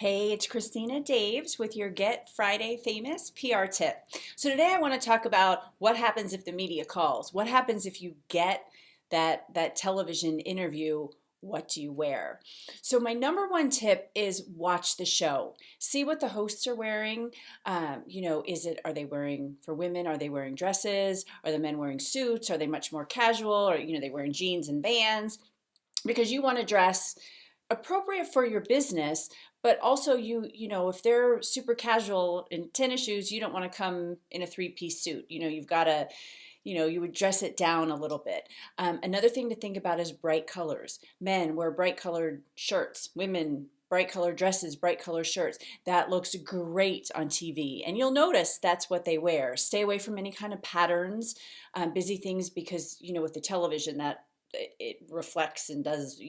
Hey, it's Christina Daves with your Get Friday Famous PR tip. So today I want to talk about what happens if the media calls. What happens if you get that television interview? What do you wear? So my number one tip is watch the show. See what the hosts are wearing. Are they wearing, for women, are they wearing dresses? Are the men wearing suits? Are they much more casual? Or, they wearing jeans and Vans? Because you want to dress appropriate for your business, but also if they're super casual in tennis shoes, you don't want to come in a three-piece suit. You've got to, you would dress it down a little bit. Another thing to think about is bright colors. Men wear bright colored shirts. Women, bright colored dresses, bright colored shirts. That looks great on TV. And you'll notice that's what they wear. Stay away from any kind of patterns, busy things, because, with the television, that it reflects and does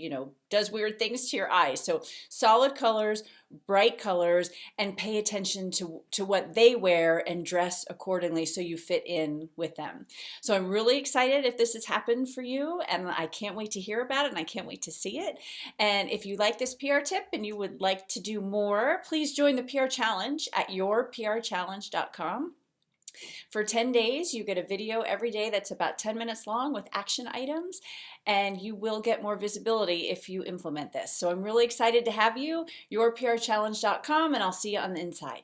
weird things to your eyes. So solid colors, bright colors, and pay attention to what they wear and dress accordingly so you fit in with them. So I'm really excited if this has happened for you, and I can't wait to hear about it, and I can't wait to see it. And if you like this PR tip and you would like to do more, please join the PR Challenge at yourprchallenge.com. For 10 days, you get a video every day that's about 10 minutes long with action items, and you will get more visibility if you implement this. So I'm really excited to have you, yourprchallenge.com, and I'll see you on the inside.